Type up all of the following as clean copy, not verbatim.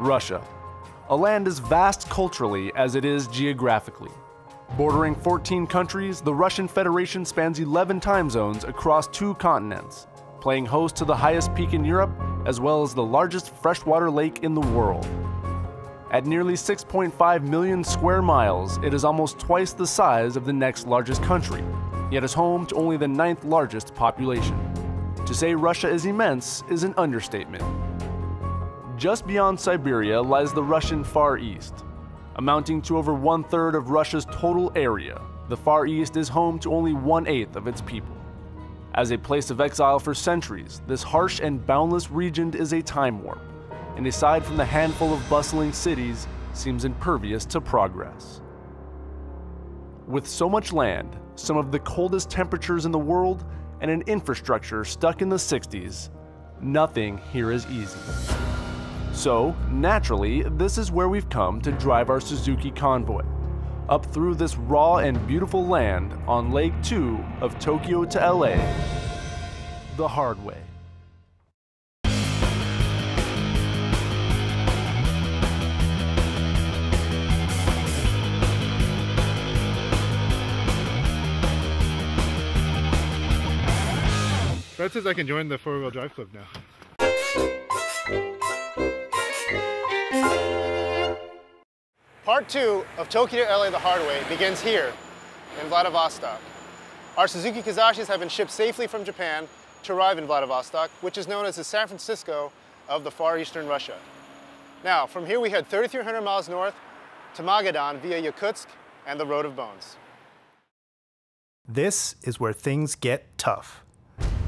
Russia, a land as vast culturally as it is geographically. Bordering 14 countries, the Russian Federation spans 11 time zones across 2 continents, playing host to the highest peak in Europe as well as the largest freshwater lake in the world. At nearly 6.5 million square miles, it is almost twice the size of the next largest country, yet is home to only the 9th largest population. To say Russia is immense is an understatement. Just beyond Siberia lies the Russian Far East. Amounting to over 1/3 of Russia's total area, the Far East is home to only 1/8 of its people. As a place of exile for centuries, this harsh and boundless region is a time warp, and aside from the handful of bustling cities, seems impervious to progress. With so much land, some of the coldest temperatures in the world, and an infrastructure stuck in the 60s, nothing here is easy. So, naturally, this is where we've come to drive our Suzuki convoy, up through this raw and beautiful land on Leg 2 of Tokyo to LA, the hard way. That says I can join the 4-wheel drive club now. Part 2 of Tokyo to LA the hard way begins here in Vladivostok. Our Suzuki Kizashis have been shipped safely from Japan to arrive in Vladivostok, which is known as the San Francisco of the far eastern Russia. Now, from here we head 3,300 miles north to Magadan via Yakutsk and the Road of Bones. This is where things get tough.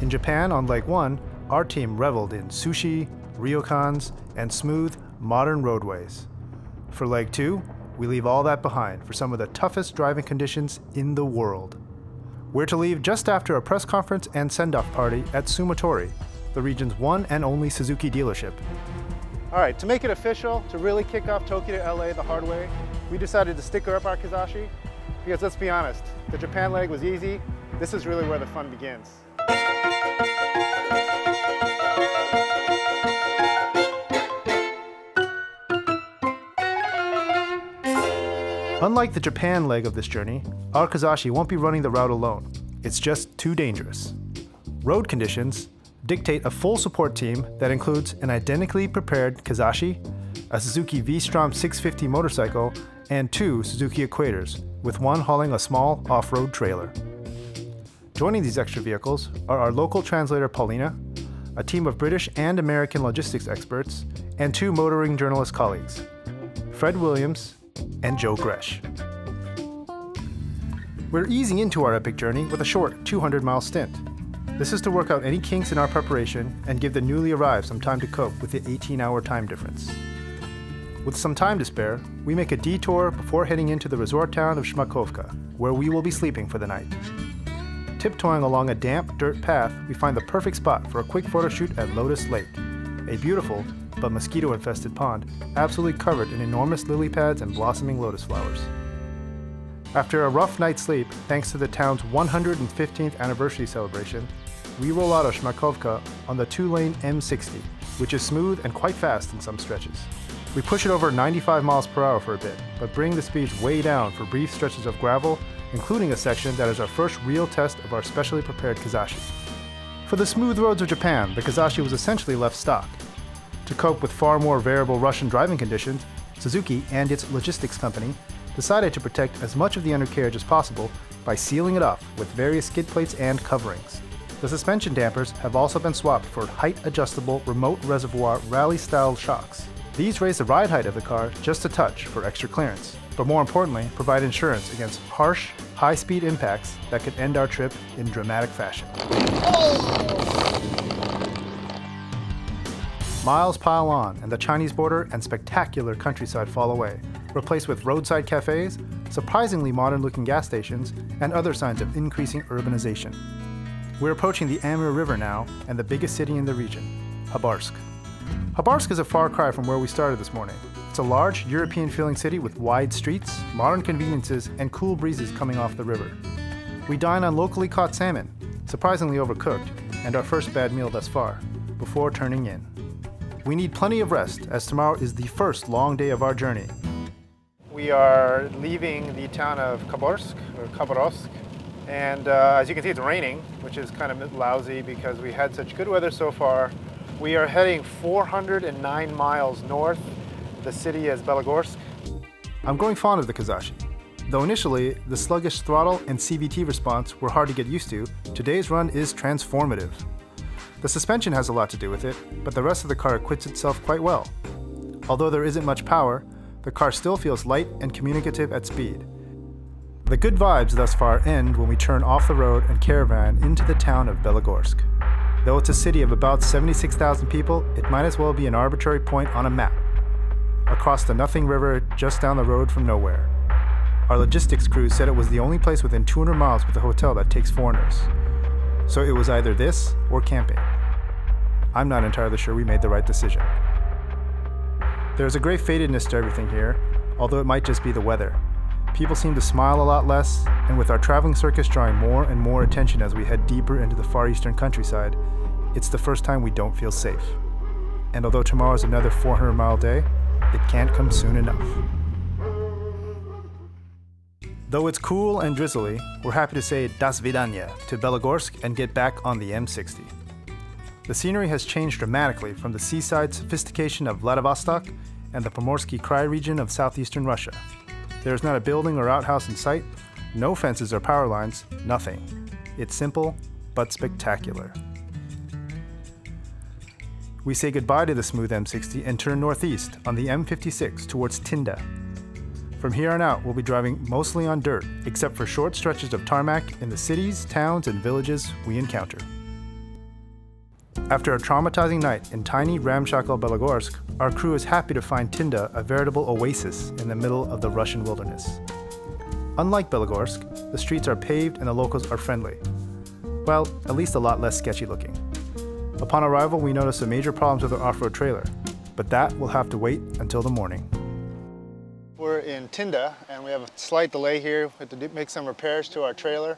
In Japan on Leg 1, our team reveled in sushi, ryokans, and smooth, modern roadways. For Leg 2, we leave all that behind for some of the toughest driving conditions in the world. We're to leave just after a press conference and send-off party at Sumotori, the region's one and only Suzuki dealership. All right, to make it official, to really kick off Tokyo to LA the hard way, we decided to sticker up our Kizashi because let's be honest, the Japan leg was easy. This is really where the fun begins. Unlike the Japan leg of this journey, our Kizashi won't be running the route alone. It's just too dangerous. Road conditions dictate a full support team that includes an identically prepared Kizashi, a Suzuki V-Strom 650 motorcycle, and 2 Suzuki Equators, with one hauling a small off-road trailer. Joining these extra vehicles are our local translator Paulina, a team of British and American logistics experts, and 2 motoring journalist colleagues, Fred Williams and Joe Gresh. We're easing into our epic journey with a short 200-mile stint. This is to work out any kinks in our preparation and give the newly arrived some time to cope with the 18-hour time difference. With some time to spare, we make a detour before heading into the resort town of Shmakovka, where we will be sleeping for the night. Tiptoeing along a damp dirt path, we find the perfect spot for a quick photo shoot at Lotus Lake, a beautiful but mosquito-infested pond, absolutely covered in enormous lily pads and blossoming lotus flowers. After a rough night's sleep, thanks to the town's 115th anniversary celebration, we roll out of Shmakovka on the 2-lane M60, which is smooth and quite fast in some stretches. We push it over 95 miles per hour for a bit, but bring the speeds way down for brief stretches of gravel, including a section that is our first real test of our specially prepared Kizashi. For the smooth roads of Japan, the Kizashi was essentially left stock. To cope with far more variable Russian driving conditions, Suzuki and its logistics company decided to protect as much of the undercarriage as possible by sealing it off with various skid plates and coverings. The suspension dampers have also been swapped for height-adjustable remote reservoir rally-style shocks. These raise the ride height of the car just a touch for extra clearance, but more importantly, provide insurance against harsh, high-speed impacts that could end our trip in dramatic fashion. Miles pile on, and the Chinese border and spectacular countryside fall away, replaced with roadside cafes, surprisingly modern-looking gas stations, and other signs of increasing urbanization. We're approaching the Amur River now, and the biggest city in the region, Khabarsk. Khabarsk is a far cry from where we started this morning. It's a large, European-feeling city with wide streets, modern conveniences, and cool breezes coming off the river. We dine on locally caught salmon, surprisingly overcooked, and our first bad meal thus far, before turning in. We need plenty of rest, as tomorrow is the first long day of our journey. We are leaving the town of Khabarovsk, and as you can see, it's raining, which is kind of lousy because we had such good weather so far. We are heading 409 miles north. The city is Belogorsk. I'm growing fond of the Kizashi. Though initially, the sluggish throttle and CVT response were hard to get used to, today's run is transformative. The suspension has a lot to do with it, but the rest of the car acquits itself quite well. Although there isn't much power, the car still feels light and communicative at speed. The good vibes thus far end when we turn off the road and caravan into the town of Belogorsk. Though it's a city of about 76,000 people, it might as well be an arbitrary point on a map, across the nothing river just down the road from nowhere. Our logistics crew said it was the only place within 200 miles with a hotel that takes foreigners. So it was either this or camping. I'm not entirely sure we made the right decision. There's a great fadedness to everything here, although it might just be the weather. People seem to smile a lot less, and with our traveling circus drawing more and more attention as we head deeper into the far eastern countryside, it's the first time we don't feel safe. And although tomorrow's another 400-mile day, it can't come soon enough. Though it's cool and drizzly, we're happy to say das vidanya to Belogorsk and get back on the M60. The scenery has changed dramatically from the seaside sophistication of Vladivostok and the Pomorsky Krai region of southeastern Russia. There is not a building or outhouse in sight, no fences or power lines, nothing. It's simple, but spectacular. We say goodbye to the smooth M60 and turn northeast on the M56 towards Tinda. From here on out, we'll be driving mostly on dirt, except for short stretches of tarmac in the cities, towns, and villages we encounter. After a traumatizing night in tiny, ramshackle Belogorsk, our crew is happy to find Tinda a veritable oasis in the middle of the Russian wilderness. Unlike Belogorsk, the streets are paved and the locals are friendly. Well, at least a lot less sketchy looking. Upon arrival, we noticed some major problems with our off-road trailer, but that will have to wait until the morning. We're in Tinda, and we have a slight delay here. We have to make some repairs to our trailer.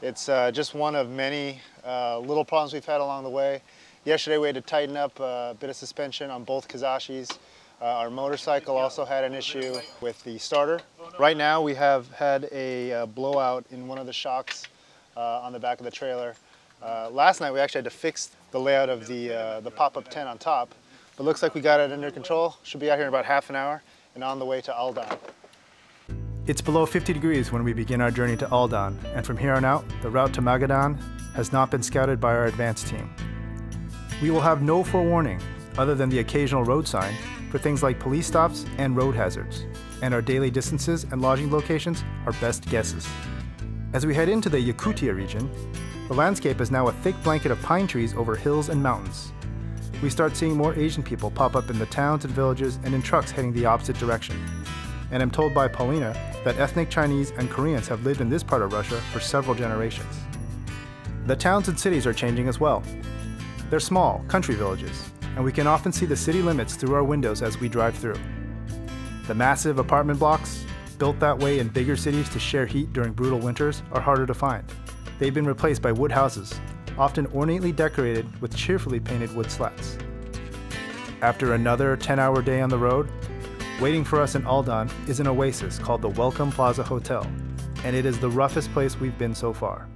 It's just one of many little problems we've had along the way. Yesterday we had to tighten up a bit of suspension on both Kizashis. Our motorcycle also had an issue with the starter. Right now we have had a blowout in one of the shocks on the back of the trailer. Last night we actually had to fix the layout of the pop-up tent on top, but looks like we got it under control. Should be out here in about half an hour and on the way to Aldan. It's below 50 degrees when we begin our journey to Aldan, and from here on out, the route to Magadan has not been scouted by our advance team. We will have no forewarning, other than the occasional road sign, for things like police stops and road hazards, and our daily distances and lodging locations are best guesses. As we head into the Yakutia region, the landscape is now a thick blanket of pine trees over hills and mountains. We start seeing more Asian people pop up in the towns and villages and in trucks heading the opposite direction. And I'm told by Paulina that ethnic Chinese and Koreans have lived in this part of Russia for several generations. The towns and cities are changing as well. They're small, country villages, and we can often see the city limits through our windows as we drive through. The massive apartment blocks, built that way in bigger cities to share heat during brutal winters, are harder to find. They've been replaced by wood houses, often ornately decorated with cheerfully painted wood slats. After another 10-hour day on the road, waiting for us in Aldan is an oasis called the Welcome Plaza Hotel, and it is the roughest place we've been so far.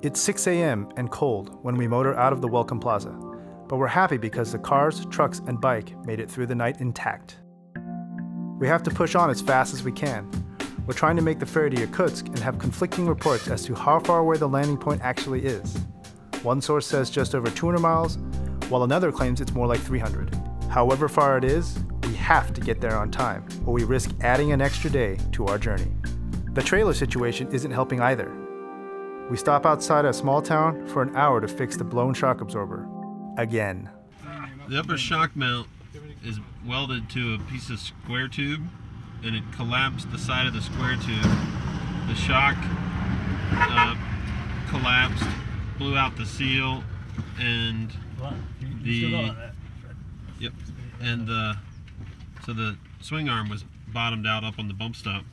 It's 6 a.m. and cold when we motor out of the Welcome Plaza, but we're happy because the cars, trucks, and bike made it through the night intact. We have to push on as fast as we can. We're trying to make the ferry to Yakutsk and have conflicting reports as to how far away the landing point actually is. One source says just over 200 miles, while another claims it's more like 300. However far it is, we have to get there on time, or we risk adding an extra day to our journey. The trailer situation isn't helping either. We stop outside a small town for an hour to fix the blown shock absorber. Again. The upper shock mount is welded to a piece of square tube, and it collapsed the side of the square tube. The shock collapsed, blew out the seal, and so the swing arm was bottomed out up on the bump stop.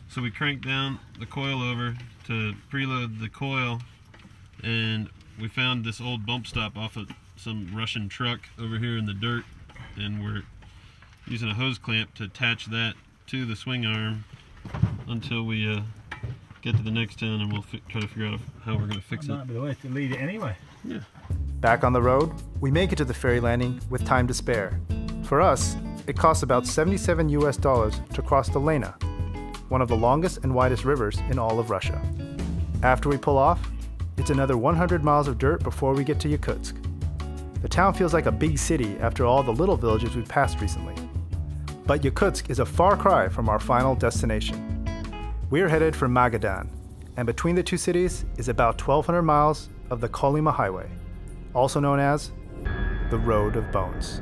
So we cranked down the coil over to preload the coil, and we found this old bump stop off of some Russian truck over here in the dirt, and we're using a hose clamp to attach that to the swing arm until we get to the next town, and we'll try to figure out how we're going to fix it. That might be the way to lead it anyway. Yeah. Back on the road, we make it to the ferry landing with time to spare. For us, it costs about $77 US to cross the Lena, one of the longest and widest rivers in all of Russia. After we pull off, it's another 100 miles of dirt before we get to Yakutsk. The town feels like a big city after all the little villages we've passed recently. But Yakutsk is a far cry from our final destination. We're headed for Magadan, and between the two cities is about 1,200 miles of the Kolyma Highway, also known as the Road of Bones.